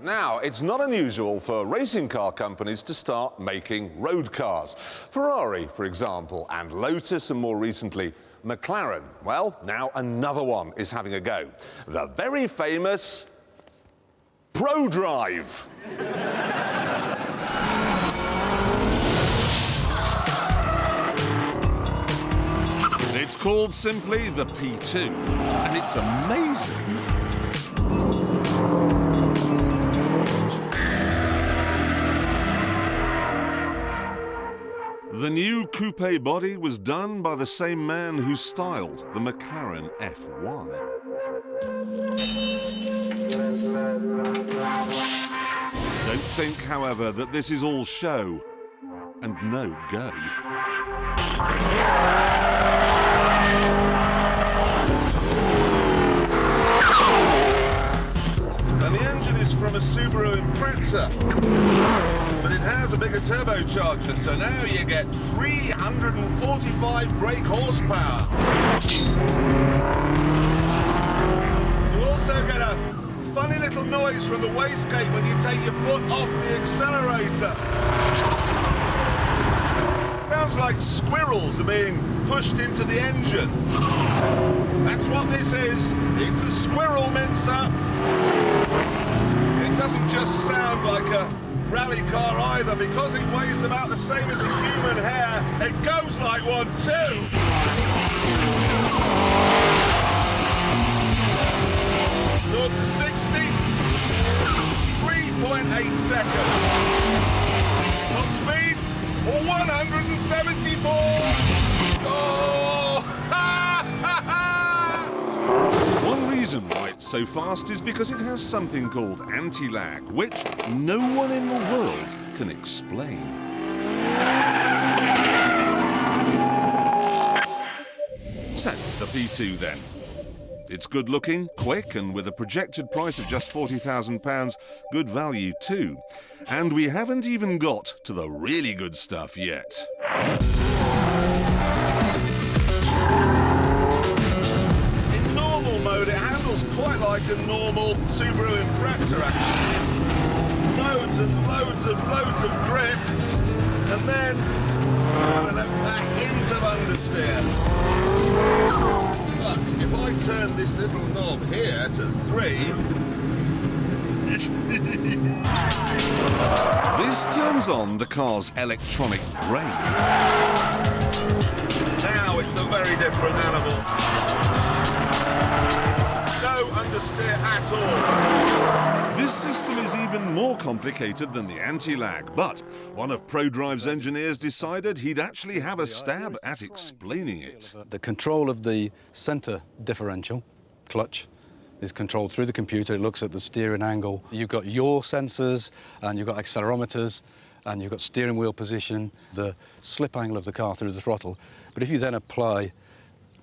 Now, it's not unusual for racing car companies to start making road cars. Ferrari, for example, and Lotus, and more recently, McLaren. Well, now another one is having a go. The very famous Prodrive. It's called simply the P2, and it's amazing. The new coupe body was done by the same man who styled the McLaren F1. Don't think, however, that this is all show and no go. And the engine is from a Subaru Impreza, but it has a bigger turbocharger, so now you get 345 brake horsepower. You also get a funny little noise from the wastegate when you take your foot off the accelerator. Sounds like squirrels are being pushed into the engine. That's what this is. It's a squirrel mincer. It doesn't just sound like a rally car either. Because it weighs about the same as a human hair, it goes like one too. 0 to 60, 3.8 seconds. Top speed, 174. Oh! One reason why it's so fast is because it has something called anti-lag, which no one in the world can explain. So, the P2 then. It's good looking, quick, and with a projected price of just £40,000, good value too. And we haven't even got to the really good stuff yet. In normal mode, it handles quite like a normal Subaru Impreza actually. It's loads and loads and loads of grip, and then a hint of understeer. But if I turn this little knob here to 3, this turns on the car's electronic brain. Now it's a very different animal. No understeer at all. This system is even more complicated than the anti-lag, but one of Prodrive's engineers decided he'd actually have a stab at explaining it. The control of the centre differential, clutch, is controlled through the computer. It looks at the steering angle. You've got yaw sensors, and you've got accelerometers, and you've got steering wheel position, the slip angle of the car through the throttle. But if you then apply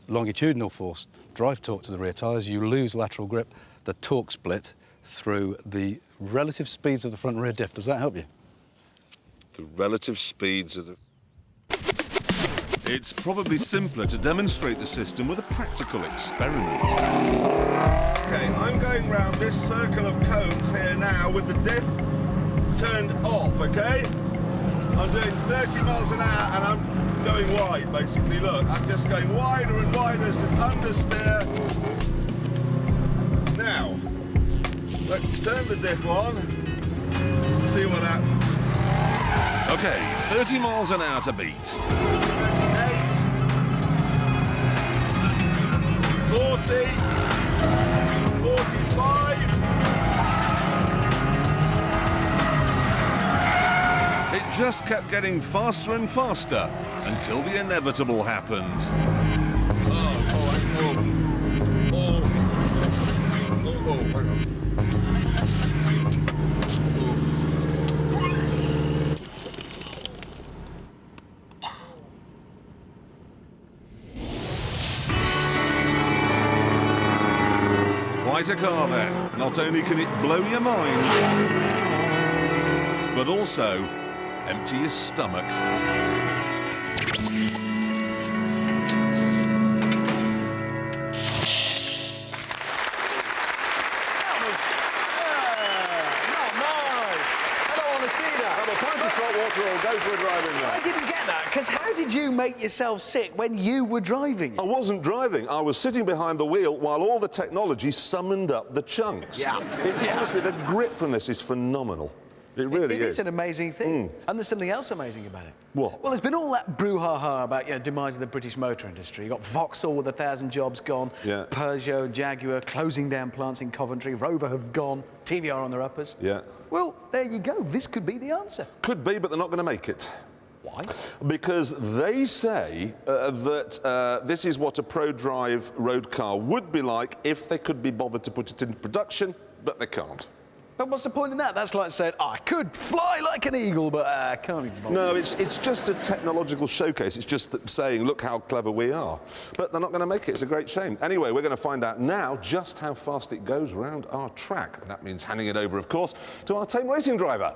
longitudinal force, drive torque to the rear tyres, you lose lateral grip, the torque split through the relative speeds of the front and rear diff. Does that help you? The relative speeds of the... It's probably simpler to demonstrate the system with a practical experiment. Okay, I'm going round this circle of cones here now with the diff turned off, okay? I'm doing 30 miles an hour and I'm going wide, basically. Look, I'm just going wider and wider, it's just understeer. Now, let's turn the diff on, see what happens. Okay, 30 miles an hour to beat. 38, 40, 45. It just kept getting faster and faster until the inevitable happened. Quite a car then. Not only can it blow your mind, but also empty your stomach. salt water or go for a drive in I there. didn't get that, because how did you make yourself sick when you were driving? I wasn't driving. I was sitting behind the wheel while all the technology summoned up the chunks. Yeah. It's Yeah. honestly, the grip from this is phenomenal. It really It is. is an amazing thing. And there's something else amazing about it. What? Well, there's been all that brouhaha about demise of the British motor industry. You got Vauxhall with 1,000 jobs gone. Yeah. Peugeot, Jaguar closing down plants in Coventry. Rover have gone. TVR on their uppers. Yeah. Well, there you go. This could be the answer. Could be, but they're not going to make it. Why? Because they say that this is what a Prodrive road car would be like if they could be bothered to put it into production, but they can't. But what's the point in that? That's like saying, I could fly like an eagle, but I can't even bother. No, it's just a technological showcase. It's just saying, look how clever we are. But they're not going to make it. It's a great shame. Anyway, we're going to find out now just how fast it goes around our track. That means handing it over, of course, to our tame racing driver.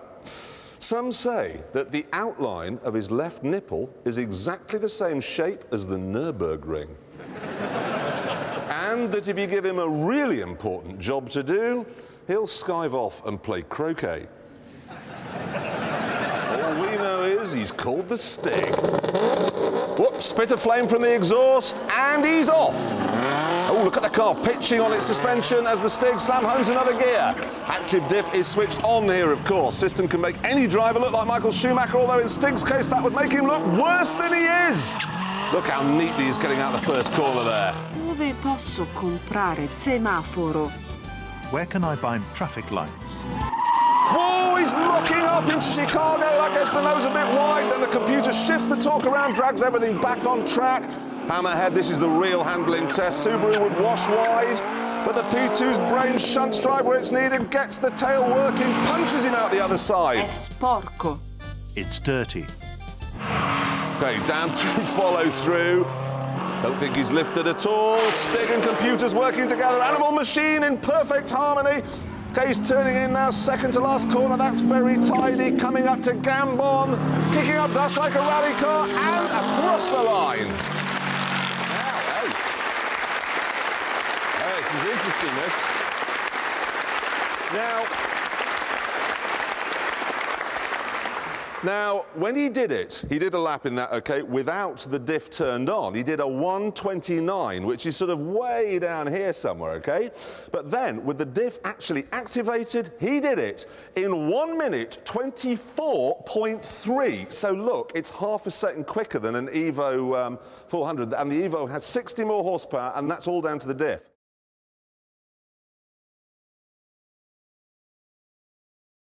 Some say that the outline of his left nipple is exactly the same shape as the Nürburgring. And that if you give him a really important job to do, he'll skive off and play croquet. All we know is he's called the Stig. Whoops, spit of flame from the exhaust, and he's off. Oh, look at the car pitching on its suspension as the Stig slam homes another gear. Active diff is switched on here, of course. System can make any driver look like Michael Schumacher, although in Stig's case that would make him look worse than he is. Look how neatly he's getting out the first corner there. Dove posso comprare semaforo? Where can I buy traffic lights? Whoa, he's looking up into Chicago. That gets the nose a bit wide. Then the computer shifts the torque around, drags everything back on track. Hammerhead, this is the real handling test. Subaru would wash wide, but the P2's brain shunts drive where it's needed, gets the tail working, punches him out the other È side. sporco. It's dirty. Okay, down through, follow through. Don't think he's lifted at all. Stig and computers working together. Animal machine in perfect harmony. Okay, he's turning in now, second to last corner. That's very tidy. Coming up to Gambon, kicking up dust like a rally car, and across the line. Now, hey. Hey, this is interesting, this. Now, when he did it, he did a lap in that, okay, without the diff turned on. He did a 1:29, which is sort of way down here somewhere, okay? But then, with the diff actually activated, he did it in 1 minute 24.3. So look, it's half a second quicker than an Evo 400, and the Evo has 60 more horsepower, and that's all down to the diff.